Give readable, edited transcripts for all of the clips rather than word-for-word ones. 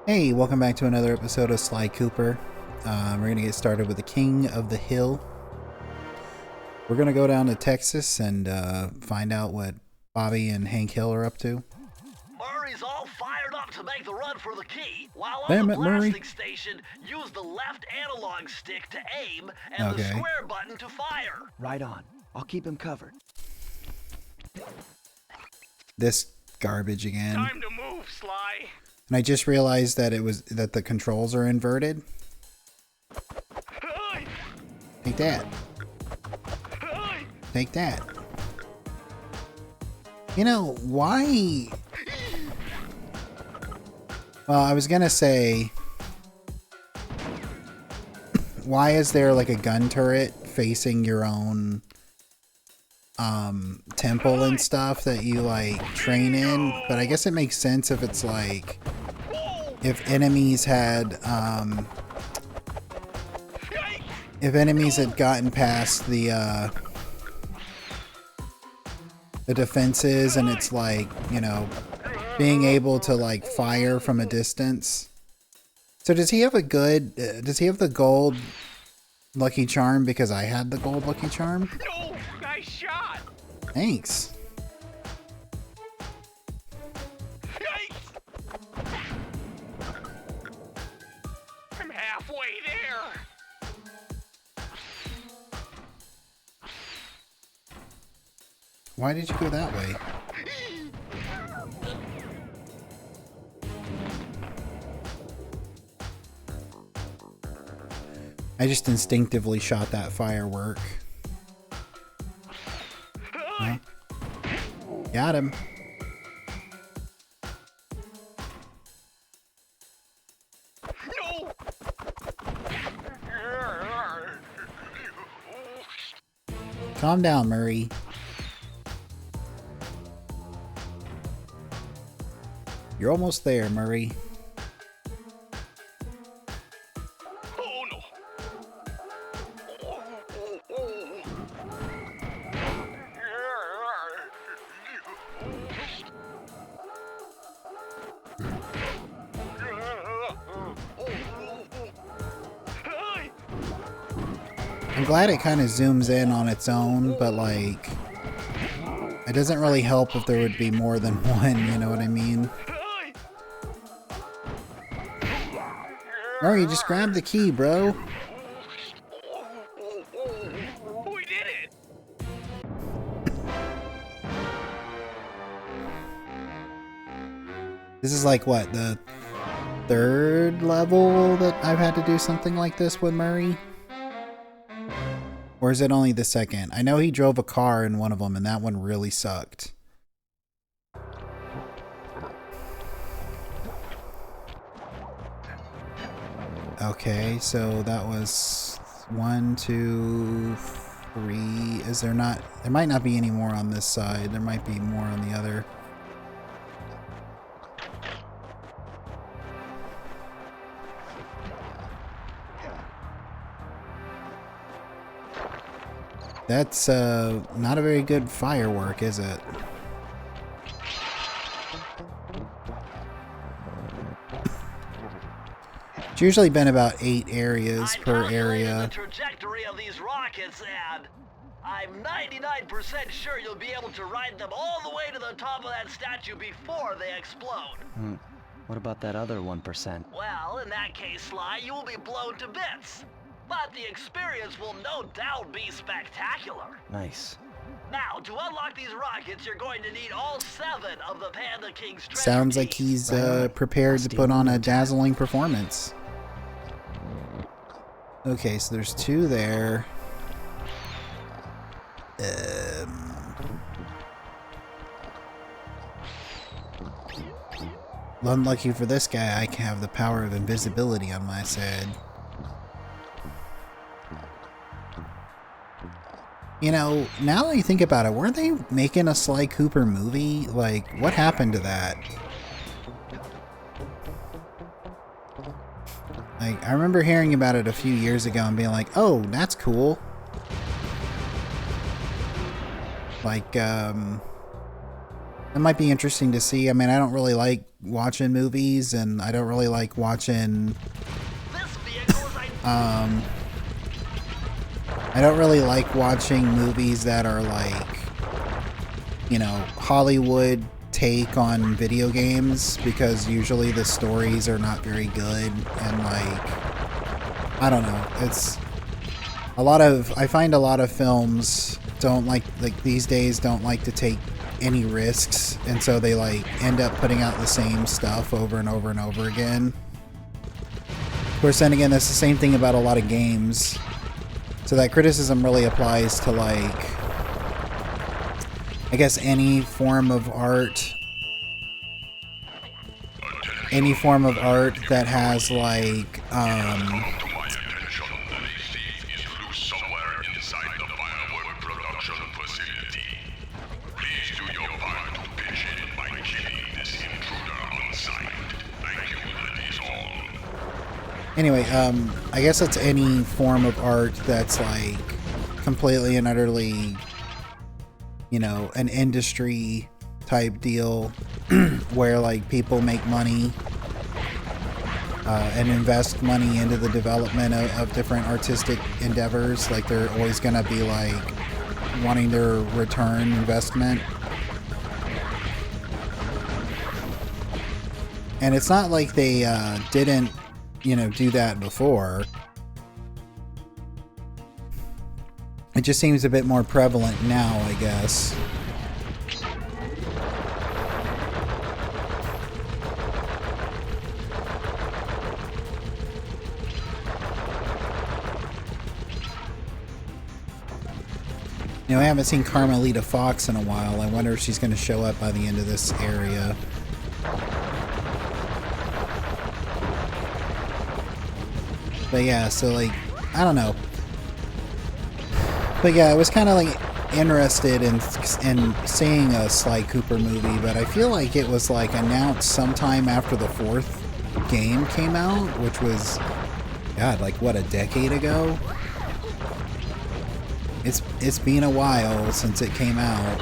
Hey, welcome back to another episode of Sly Cooper. We're going to get started with the King of the Hill. We're going to go down to Texas and find out what Bobby and Hank Hill are up to. Murray's all fired up to make the run for the key. While on Damn the it, Murray. blasting station, use the left analog stick to aim and the square button to fire. Right on. I'll keep him covered. This garbage again. Time to move, Sly. And I just realized that the controls are inverted. Hey, Take that. hey. Take that. You know, why? Well, I was gonna say, why is there like a gun turret facing your own temple and stuff that you like train in? But I guess it makes sense if it's like, if enemies had gotten past the defenses, and it's like, you know, being able to like fire from a distance. So does he have does he have the gold Lucky Charm because I had the gold Lucky Charm? No, nice shot. Thanks. Yikes. I'm halfway there. Why did you go that way? I just instinctively shot that firework. Huh? Got him. No. Calm down, Murray. You're almost there, Murray. Oh no. Hey. I'm glad it kind of zooms in on its own, but like, it doesn't really help if there would be more than one, you know what I mean? Hey. Murray, just grab the key, bro. We did it. This is like, what, the third level that I've had to do something like this with Murray? Or is it only the second? I know he drove a car in one of them, and that one really sucked. Okay, so that was 1, 2, 3. Is there not? There might not be any more on this side. There might be more on the other. That's not a very good firework, is it? It's usually been about 8 areas per area. The trajectory of these rockets, and I'm 99% sure you'll be able to ride them all the way to the top of that statue before they explode. What about that other 1%? Well, in that case, Sly, you will be blown to bits. But the experience will no doubt be spectacular. Nice. Now, to unlock these rockets, you're going to need all 7 of the Panda King's treasure Sounds like keys. he's prepared to put on a dazzling performance. Okay, so there's 2 there. Unlucky for this guy, I can have the power of invisibility on my side. You know, now that I think about it, weren't they making a Sly Cooper movie? Like, what happened to that? Like, I remember hearing about it a few years ago and being like, oh, that's cool. Like, It might be interesting to see. I mean, I don't really like watching movies, and I don't really like watching. This vehicle is I don't really like watching movies that are like, you know, Hollywood take on video games, because usually the stories are not very good, and like, I don't know. It's a lot of, I find a lot of films don't like these days don't like to take any risks, and so they like end up putting out the same stuff over and over and over again. Of course, then again, that's the same thing about a lot of games. So that criticism really applies to, like, I guess any form of art. Any form of art that has, like, anyway, I guess it's any form of art that's like completely and utterly, you know, an industry type deal where like people make money and invest money into the development of different artistic endeavors. Like they're always gonna be like wanting their return investment. And it's not like they didn't, you know, do that before. It just seems a bit more prevalent now, I guess. You know, I haven't seen Carmelita Fox in a while. I wonder if she's going to show up by the end of this area. But yeah, so like, I don't know. But yeah, I was kind of like interested in seeing a Sly Cooper movie, but I feel like it was like announced sometime after the 4th game came out, which was, God, like what, a decade ago? It's been a while since it came out.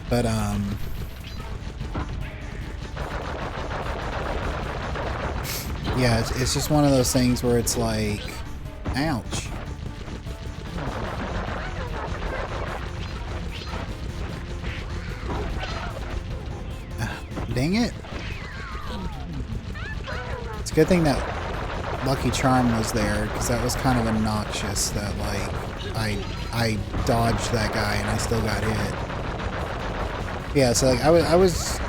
But yeah, it's just one of those things where it's like, ouch. Dang it. It's a good thing that Lucky Charm was there, because that was kind of obnoxious that like I dodged that guy and I still got hit. Yeah, so like I was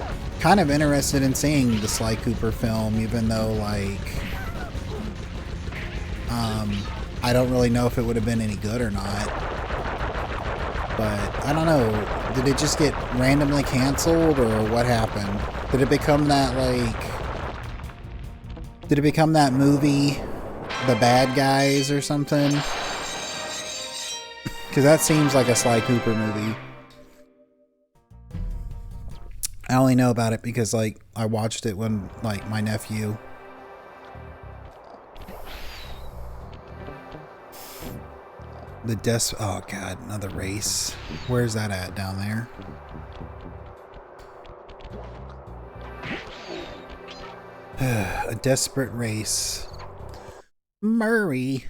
kind of interested in seeing the Sly Cooper film, even though like I don't really know if it would have been any good or not. But I don't know. Did it just get randomly canceled, or what happened? Did it become that like? Did it become that movie, The Bad Guys, or something? Because that seems like a Sly Cooper movie. I only know about it because like I watched it when like my nephew. Oh God, another race. Where's that at down there? A desperate race. Murray.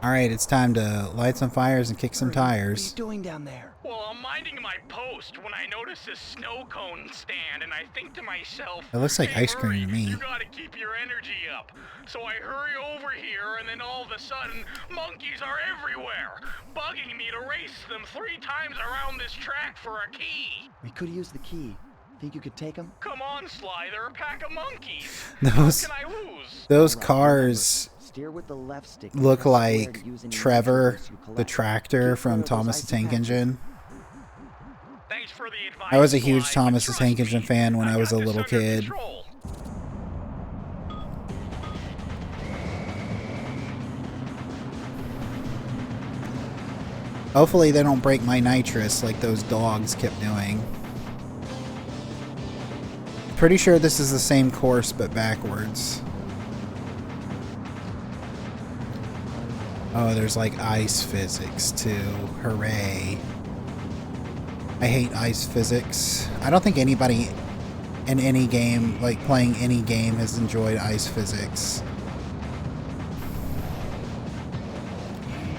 Alright, it's time to light some fires and kick some tires. What are you doing down there? Well, I'm minding my post when I notice this snow cone stand, and I think to myself, It looks like hey, ice cream to Murray, me. You gotta keep your energy up. So I hurry over here, and then all of a sudden, monkeys are everywhere, bugging me to race them 3 times around this track for a key. We could use the key. Think you could take them? Come on, Sly, they're a pack of monkeys. Those How can I lose? those cars Steer with the left stick. look Press like square to use any Trevor, materials you the collect. tractor Keep from clear of those Thomas the icy Tank patches. Engine. Thanks for the advice, I was a huge Sly, Thomas the but Tank trust Engine me, fan when I was a got this little under kid. control. Hopefully they don't break my nitrous like those dogs kept doing. Pretty sure this is the same course, but backwards. Oh, there's like ice physics too. Hooray. I hate ice physics. I don't think anybody in any game, like playing any game, has enjoyed ice physics.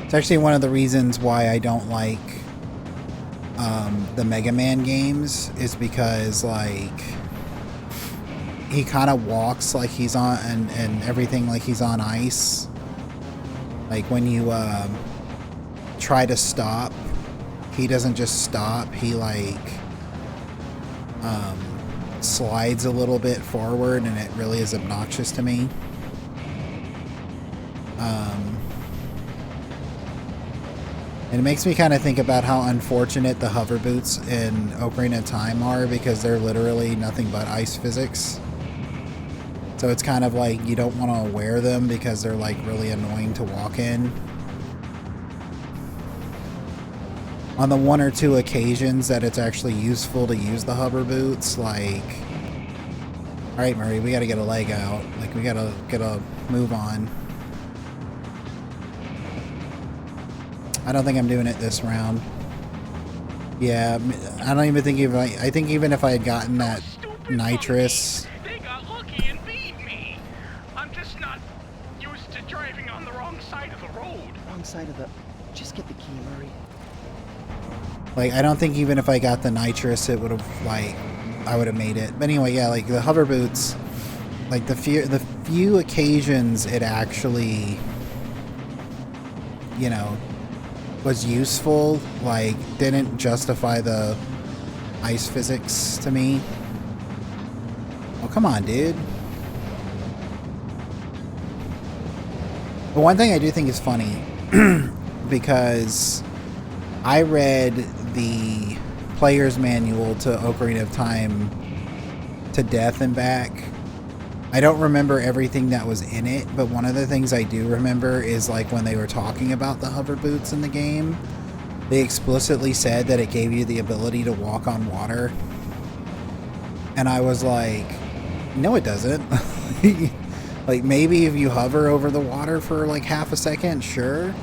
It's actually one of the reasons why I don't like the Mega Man games, is because like he kind of walks like he's on and everything like he's on ice. Like when you try to stop, he doesn't just stop, he like slides a little bit forward, and it really is obnoxious to me. And it makes me kind of think about how unfortunate the hover boots in Ocarina of Time are, because they're literally nothing but ice physics. So it's kind of like you don't want to wear them because they're like really annoying to walk in. On the one or two occasions that it's actually useful to use the hover boots, like, alright Murray, we gotta get a leg out. Like, we gotta get a move on. I don't think I'm doing it this round. Yeah, I don't even think I think even if I had gotten that nitrous... They got lucky and beat me. I'm just not used to driving on the wrong side of the road. Wrong side of the... Just get the key, Murray. Like, I don't think even if I got the nitrous, it would have, like, I would have made it. But anyway, yeah, like, the hover boots, like, the few occasions it actually, you know, was useful, like, didn't justify the ice physics to me. Oh, come on, dude. But one thing I do think is funny, because I read the player's manual to Ocarina of Time to death and back. I don't remember everything that was in it, but one of the things I do remember is like when they were talking about the hover boots in the game, they explicitly said that it gave you the ability to walk on water. And I was like, no it doesn't. Like, maybe if you hover over the water for like half a second, sure.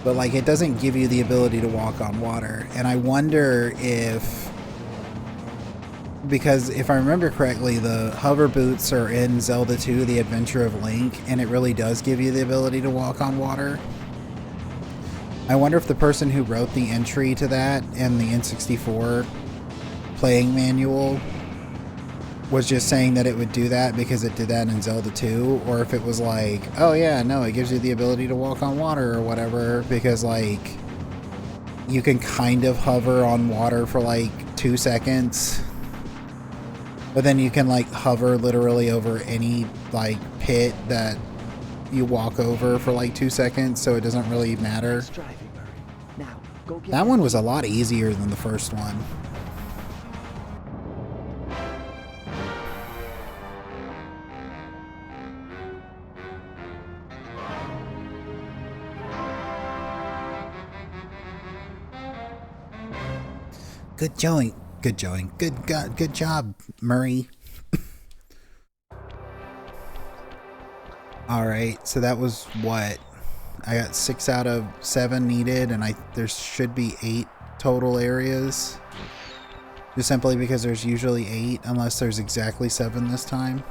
But like, it doesn't give you the ability to walk on water. And I wonder if... Because if I remember correctly, the hover boots are in Zelda 2, The Adventure of Link, and it really does give you the ability to walk on water. I wonder if the person who wrote the entry to that in the N64 playing manual was just saying that it would do that because it did that in Zelda 2, or if it was like, oh yeah, no, it gives you the ability to walk on water or whatever, because like, you can kind of hover on water for like 2 seconds. But then you can like hover literally over any like pit that you walk over for like 2 seconds, so it doesn't really matter. Nice driving, Murray. Now, go get That one was a lot easier than the first one. Good joint. Good joint. Good job, Murray. Alright, so that was what? I got 6 out of 7 needed, and there should be 8 total areas. Just simply because there's usually 8, unless there's exactly 7 this time.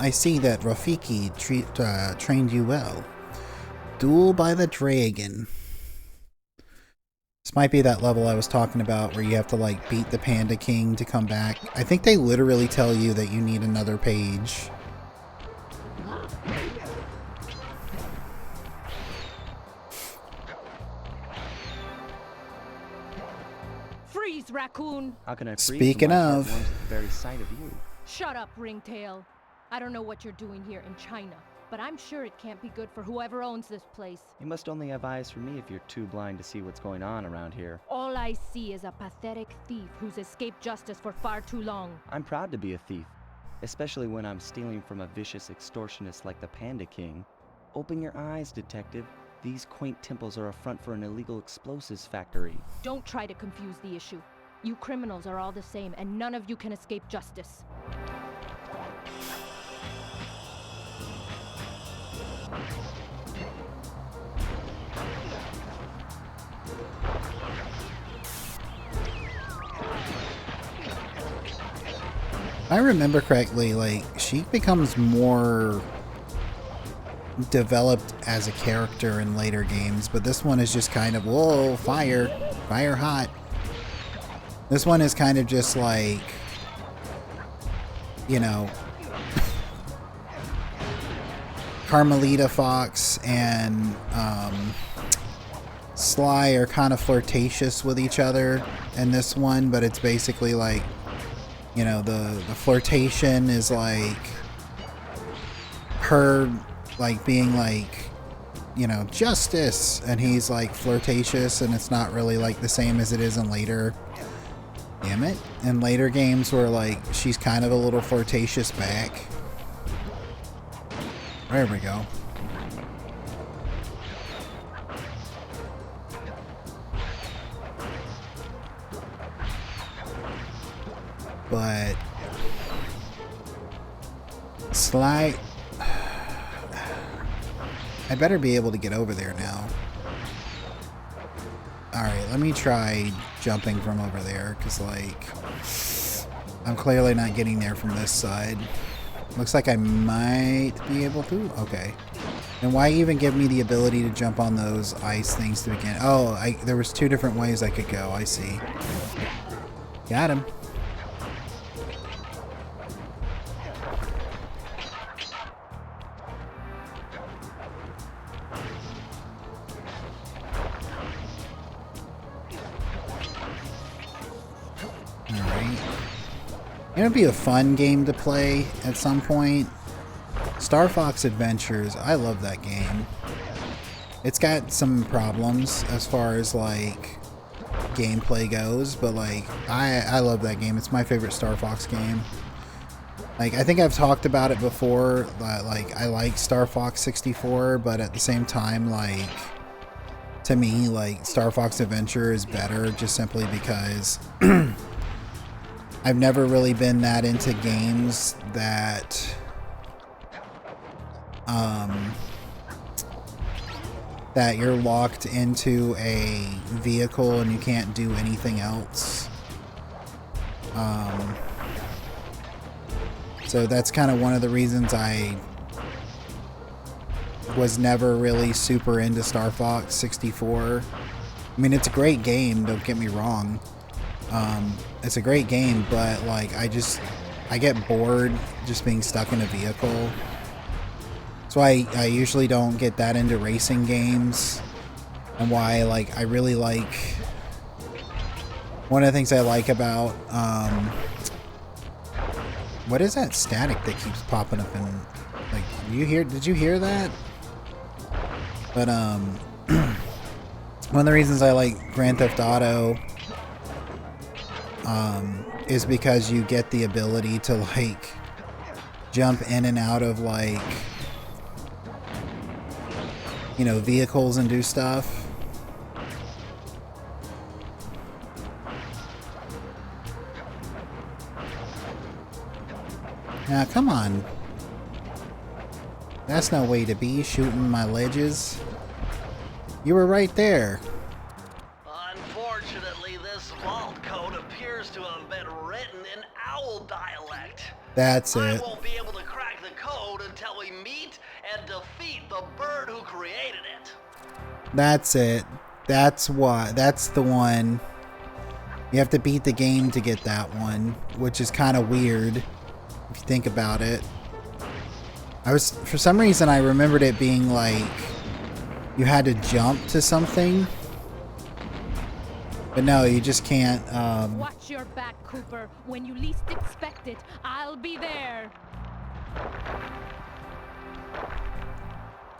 I see that Rafiki trained you well. Duel by the Dragon. This might be that level I was talking about where you have to like beat the Panda King to come back. I think they literally tell you that you need another page. Freeze, raccoon! How can I freeze Speaking when my heart of- warms at the very sight of you? Shut up, Ringtail. I don't know what you're doing here in China, but I'm sure it can't be good for whoever owns this place. You must only have eyes for me if you're too blind to see what's going on around here. All I see is a pathetic thief who's escaped justice for far too long. I'm proud to be a thief. especially when I'm stealing from a vicious extortionist like the Panda King. Open your eyes, detective. These quaint temples are a front for an illegal explosives factory. Don't try to confuse the issue. You criminals are all the same, and none of you can escape justice. If I remember correctly, like, she becomes more developed as a character in later games, but this one is just kind of, whoa, fire hot. This one is kind of just like, you know, Carmelita Fox and Sly are kind of flirtatious with each other in this one, but it's basically like, you know, the flirtation is like her like being like, you know, justice, and he's like flirtatious, and it's not really like the same as it is in later, damn it, in later games where like she's kind of a little flirtatious back. There we go. But Sly, I better be able to get over there now. Alright, let me try jumping from over there, because, like, I'm clearly not getting there from this side. Looks like I might be able to. Okay. And why even give me the ability to jump on those ice things to begin? Oh, there was 2 different ways I could go. I see. Got him. It would be a fun game to play at some point. Star Fox Adventures, I love that game. It's got some problems as far as like gameplay goes, but like I love that game. It's my favorite Star Fox game. Like, I think I've talked about it before, that like I like Star Fox 64, but at the same time, like, to me, like, Star Fox Adventure is better just simply because I've never really been that into games that that you're locked into a vehicle and you can't do anything else. So that's kind of one of the reasons I was never really super into Star Fox 64. I mean, it's a great game, don't get me wrong. It's a great game, but like I get bored just being stuck in a vehicle. So I usually don't get that into racing games, and why like I really like, one of the things I like about what is that static that keeps popping up in, like, did you hear that? But one of the reasons I like Grand Theft Auto is because you get the ability to like jump in and out of, like, you know, vehicles and do stuff. Now, come on. That's no way to be, shooting my ledges. You were right there. Unfortunately, this vault code appears to have been written in owl dialect. That's I it. won't be able to crack the code until we meet and defeat the bird who created it. That's it. That's why. That's the one. You have to beat the game to get that one, which is kind of weird if you think about it. For some reason, I remembered it being like you had to jump to something. But no, you just can't. Watch your back, Cooper. When you least expect it, I'll be there.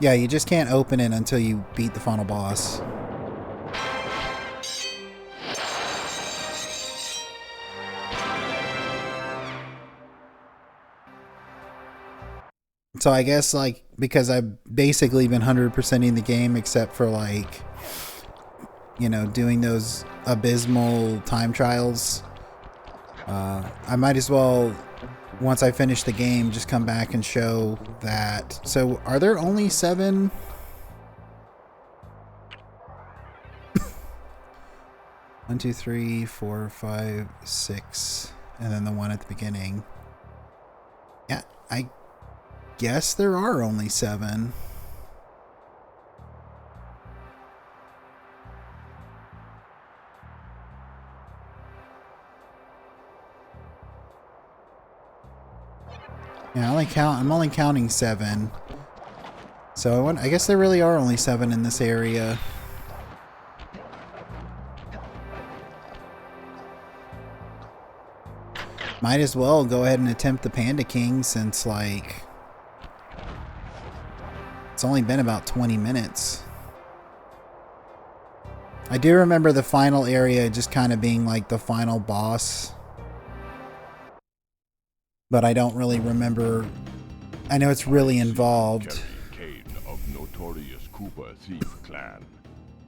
Yeah, you just can't open it until you beat the final boss. So I guess like because I've basically been 100%ing the game except for like, you know, doing those abysmal time trials. I might as well, once I finish the game, just come back and show that. So are there only 7? One, two, three, 4, 5, 6, and then the one at the beginning. Yeah, I guess there are only 7. Yeah, I'm only counting 7. So I guess there really are only 7 in this area. Might as well go ahead and attempt the Panda King since, like, it's only been about 20 minutes. I do remember the final area just kind of being like the final boss. But I don't really remember. I know it's really involved. Kane of notorious Cooper Thief Clan.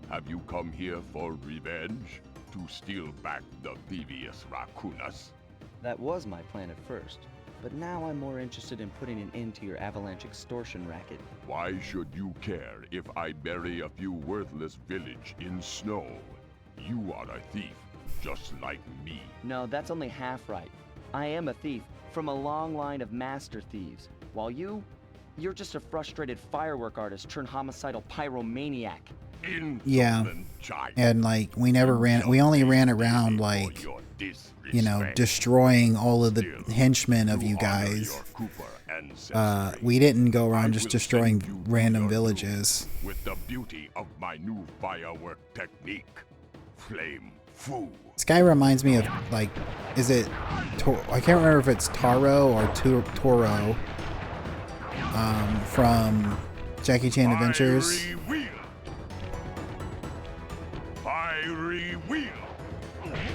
Have you come here for revenge? To steal back the devious Raccoonus? That was my plan at first, but now I'm more interested in putting an end to your avalanche extortion racket. Why should you care if I bury a few worthless village in snow? You are a thief, just like me. No, that's only half right. I am a thief from a long line of master thieves, while you're just a frustrated firework artist turned homicidal pyromaniac. Yeah, and like we only ran around like, you know, destroying all of the henchmen of you guys. We didn't go around just destroying random villages. With the beauty of my new firework technique, Flame Fu. This guy reminds me of, like, is it, I can't remember if it's Taro or Toro from Jackie Chan Adventures. Fiery wheel!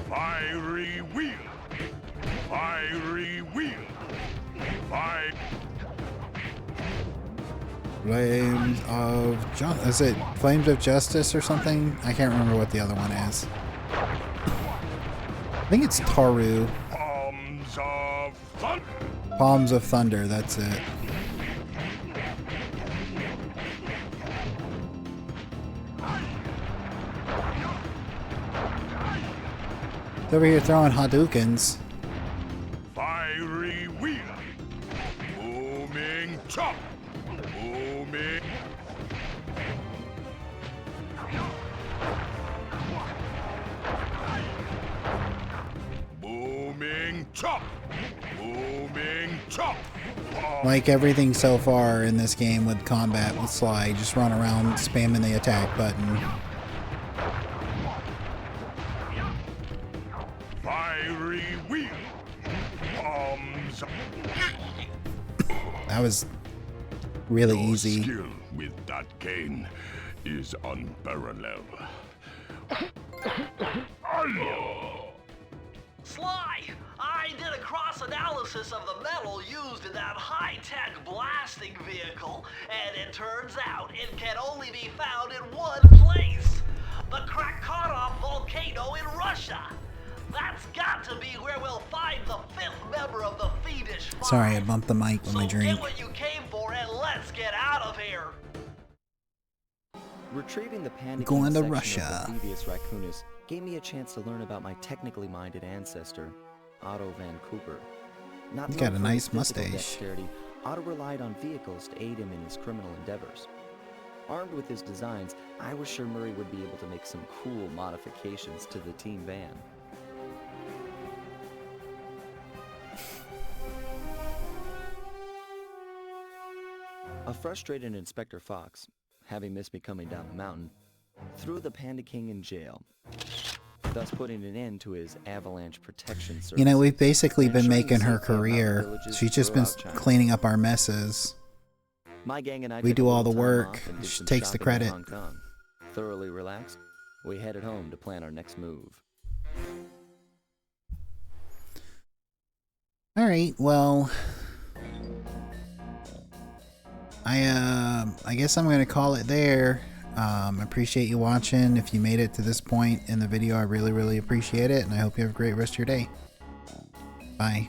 Fiery wheel! Fiery wheel! Flames of Justice. Is it Flames of Justice or something? I can't remember what the other one is. I think it's Taru. Palms of Thunder! Palms of Thunder, that's it. He's over here throwing Hadoukens. Fiery wheel! Booming chop! Booming... Booming chop! Booming chop! Like everything so far in this game with combat with Sly, just run around spamming the attack button. Fiery wheel! Palms... That was really Your easy. skill with that cane is unparalleled. Sly, I did a cross-analysis of the metal used in that high-tech blasting vehicle, and it turns out it can only be found in one place. The Krakatoa volcano in Russia. That's got to be where we'll find the 5th member of the fiendish five. Sorry, I bumped the mic with my So drink. get what you came for and let's get out of here. Retrieving the Panda Going King to section Russia. of the devious Raccoonus gave me a chance to learn about my technically minded ancestor, Otto Van Cooper. Not He's got known a for nice his physical mustache. dexterity, Otto relied on vehicles to aid him in his criminal endeavors. Armed with his designs, I was sure Murray would be able to make some cool modifications to the team van. A frustrated Inspector Fox, having missed me coming down the mountain, threw the Panda King in jail, thus putting an end to his avalanche protection service. You know, we've basically been Ensuring making the her safety of our career. villages She's just been throughout China. cleaning up our messes. My gang and I We took do a all the little time work. off and did She some takes the shopping in credit. Hong Kong. Thoroughly relaxed, we headed home to plan our next move. Alright, well... I guess I'm gonna call it there. Appreciate you watching. If you made it to this point in the video, I really appreciate it, and I hope you have a great rest of your day. Bye.